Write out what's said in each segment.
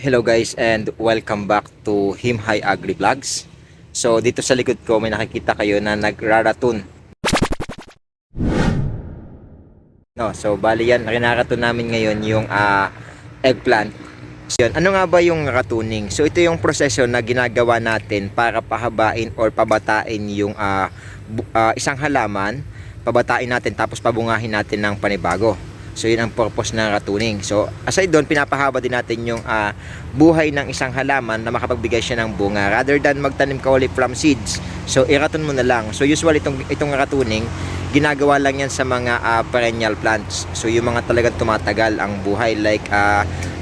Hello guys and welcome back to Himhay Agri Vlogs. So dito sa likod ko may nakikita kayo na nagraraton. No, so bali yan, rinaraton namin ngayon yung eggplant. So, yun, ano nga ba yung ratuning? So ito yung proseso na ginagawa natin para pahabain or pabatain yung isang halaman, pabatain natin tapos pabungahin natin ng panibago. So yun ang purpose ng ratuning. So aside doon, pinapahaba din natin yung buhay ng isang halaman na makapagbigay siya ng bunga rather than magtanim ka ulit from seeds. So iraton mo na lang. So usually itong ratuning, ginagawa lang yan sa mga perennial plants. So yung mga talagang tumatagal ang buhay like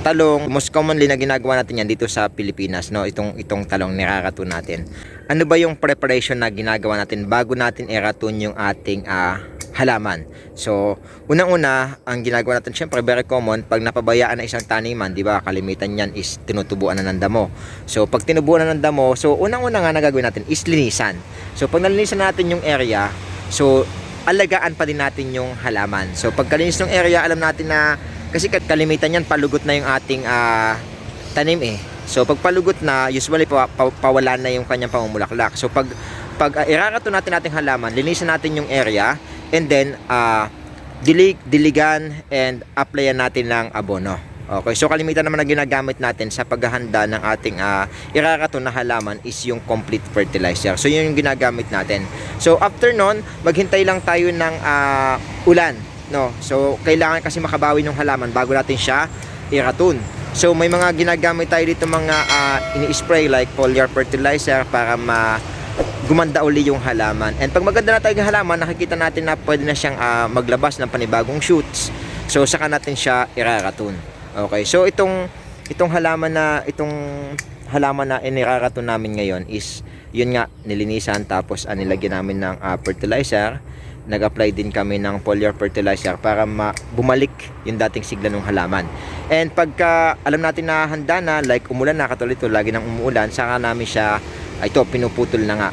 talong. Most commonly na ginagawa natin yan dito sa Pilipinas, no? Itong talong niraraton natin. Ano ba yung preparation na ginagawa natin bago natin iraton yung ating halaman? So, unang-una, ang ginagawa natin, syempre, very common, pag napabayaan na isang taniman, di ba, kalimitan yan is tinutubuan na ng damo. So, pag tinubuan na ng damo, so, unang-una nga na gagawin natin is linisan. So, pag nalinisan natin yung area, so, alagaan pa din natin yung halaman. So, pag kalinis ng area, alam natin na, kasi kalimitan yan, palugot na yung ating tanim eh. So, pag palugot na, usually, pawalan na yung kanyang pamumulaklak. So, pag irarato natin ating halaman, linisan natin yung area, and then diligan and applyan natin ng abono. Okay, so kalimitan naman na ginagamit natin sa paghahanda ng ating irarato na halaman is yung complete fertilizer. So yun yung ginagamit natin. So after nun, maghintay lang tayo ng ulan, no? So kailangan kasi makabawi ng halaman bago natin siya iraton. So may mga ginagamit tayo dito mga ini-spray like foliar fertilizer para gumanda uli yung halaman. And pag maganda na tayo yung halaman, nakikita natin na pwede na siyang maglabas ng panibagong shoots. So saka natin siya iraraton. Okay. So itong halaman na iniraraton namin ngayon is yun nga, nilinisan tapos nilagyan namin ng fertilizer. Nag-apply din kami ng foliar fertilizer para bumalik yung dating sigla ng halaman. And pagka alam natin na handa na, like umulan na, katulad ito, lagi nang umuulan, saka namin siya pinuputol na nga.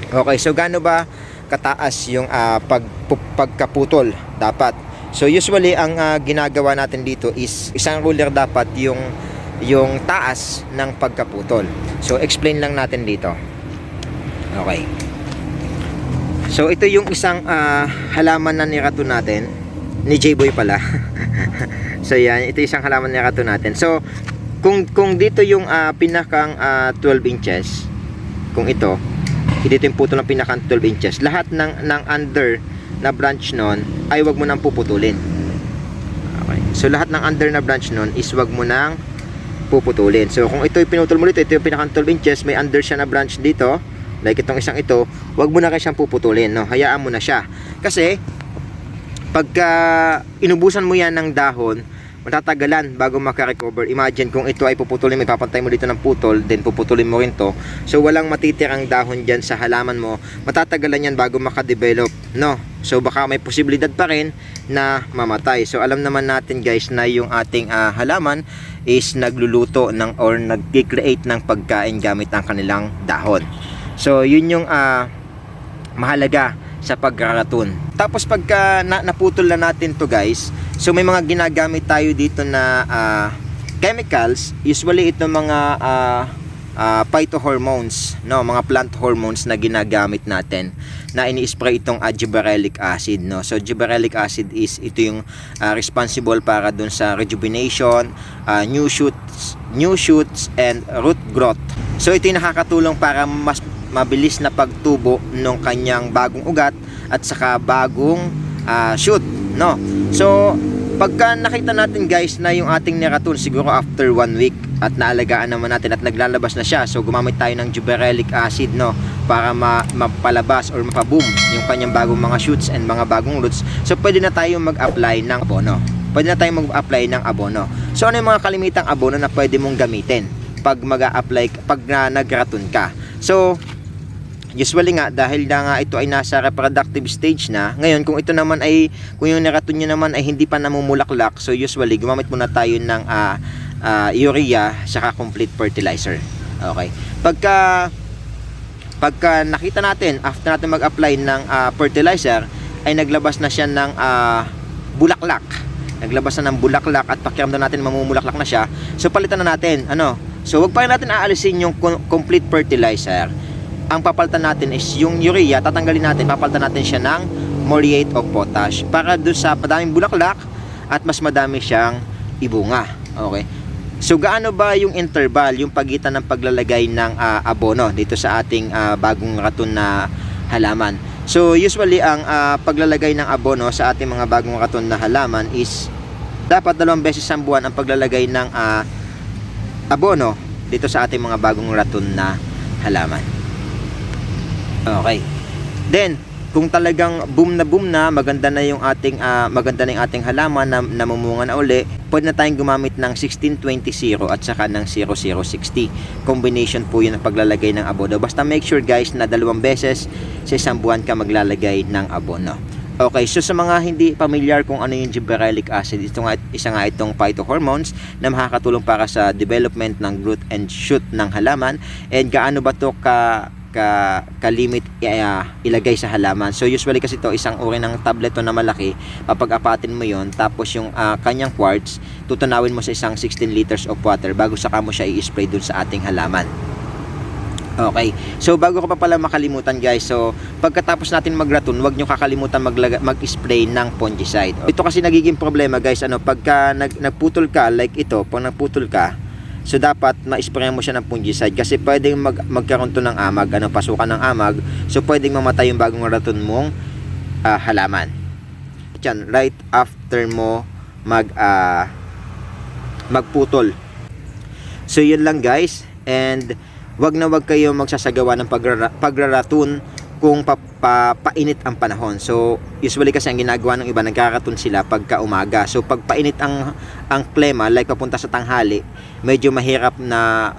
Okay, so gaano ba kataas yung pagkaputol dapat? So usually ang ginagawa natin dito is isang ruler dapat yung taas ng pagkaputol. So explain lang natin dito. Okay. So ito yung isang halaman na niraton natin ni J-Boy pala. So yan, ito isang halaman na niraton natin. So kung dito yung pinakang 12 inches, kung ito yung putol ng pinakang 12 inches, lahat ng under na branch nun ay wag mo nang puputulin. Okay. So lahat ng under na branch nun is wag mo nang puputulin. So kung ito yung pinutol mo dito, ito yung pinakang 12 inches, may under siya na branch dito, like itong isang ito, wag mo na kayo siyang puputulin, no? Hayaan mo na siya. Kasi pagka inubusan mo yan ng dahon, matatagalan bago makarecover. Imagine kung ito ay puputulin mo, ipapantay mo dito ng putol, then puputulin mo rin to. So walang matitirang dahon dyan sa halaman mo. Matatagalan yan bago makadevelop, no? So baka may posibilidad pa rin na mamatay. So alam naman natin guys na yung ating halaman is nagluluto or nag-create ng pagkain gamit ang kanilang dahon. So yun yung mahalaga sa pagraraton. Tapos pagka naputol na natin to guys, so may mga ginagamit tayo dito na chemicals. Usually ito mga phytohormones, no, mga plant hormones na ginagamit natin na ini-spray itong gibberellic acid, no. So gibberellic acid is ito yung responsible para dun sa rejuvenation, new shoots and root growth. So ito yung nakakatulong para mas mabilis na pagtubo ng kanyang bagong ugat at saka bagong shoot, no. So pagka nakita natin guys na yung ating niraton siguro after 1 week at naalagaan naman natin at naglalabas na siya, so gumamit tayo ng gibberellic acid, no, para mapalabas or mapaboom yung kanyang bagong mga shoots and mga bagong roots. So pwede na tayong mag-apply ng abono. So ano yung mga kalimitang abono na pwede mong gamitin pag mag-a-apply, pag nagraton ka? So usually nga, dahil na nga ito ay nasa reproductive stage na, ngayon kung ito naman ay, kung yung niraton nyo naman ay hindi pa namumulaklak, so usually gumamit muna tayo ng urea saka complete fertilizer. Okay. Pagka nakita natin after natin mag-apply ng fertilizer ay naglabas na siya ng bulaklak. naglabas na ng bulaklak at pakiramdam natin mamumulaklak na siya, so palitan na natin. So wag pa natin aalisin yung complete fertilizer. Ang papalitan natin is yung urea, tatanggalin natin, papalitan natin siya ng muriate of potash para doon sa madaming bulaklak at mas madami siyang ibunga. Okay? So gaano ba yung interval, yung pagitan ng paglalagay ng abono dito sa ating bagong raton na halaman? So usually ang paglalagay ng abono sa ating mga bagong raton na halaman is dapat 2 beses sa buwan ang paglalagay ng abono dito sa ating mga bagong raton na halaman. Okay. Then kung talagang boom na, maganda na yung ating halaman na namumunga na uli, pwede na tayong gumamit ng 16-20-0 at saka ng 00-60. Combination po yun ang paglalagay ng abono. Basta make sure guys na 2 beses sa isang buwan ka maglalagay ng abono. Okay, so sa mga hindi familiar kung ano yung gibberellic acid, isa nga itong phytohormones na makakatulong para sa development ng root and shoot ng halaman. And gaano ba to ka-limit ilagay sa halaman? So usually kasi ito isang uri ng tablet na malaki, papag-apatin mo yon, tapos yung kanyang quartz tutunawin mo sa isang 16 liters of water bago saka mo siya i-spray dun sa ating halaman. Okay, so bago ko pa pala makalimutan guys, so pagkatapos natin magraton, huwag nyo kakalimutan mag-spray ng fungicide. Ito kasi nagiging problema guys, pagka nagputol ka, like ito, pag nagputol ka, so dapat ma-spray mo siya ng fungicide kasi pwedeng magkaroon to ng amag, pasukan ng amag, so pwedeng mamatay yung bagong raton mong halaman. Yan, right after mo magputol. So yun lang guys, and wag na wag kayo magsasagawa ng pagraraton kung painit ang panahon. So usually kasi ang ginagawa ng iba, nagkaraton sila pagka umaga. So pag painit ang klema, like papunta sa tanghali, medyo mahirap na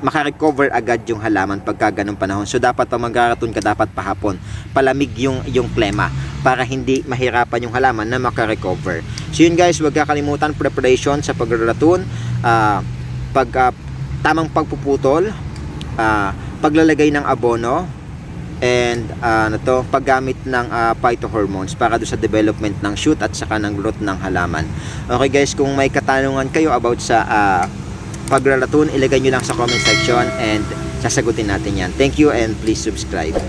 makarecover agad yung halaman pagka ganung panahon. So dapat pag magraraton ka, dapat pahapon, palamig yung klema para hindi mahirapan yung halaman na makarecover. So yun guys, wag kakalimutan preparation sa pagraraton, tamang pagpuputol, paglalagay ng abono, and paggamit ng phytohormones para do sa development ng shoot at saka ng growth ng halaman. Okay guys, kung may katanungan kayo about sa pagraraton, ilagay nyo lang sa comment section and sasagutin natin yan. Thank you and please subscribe.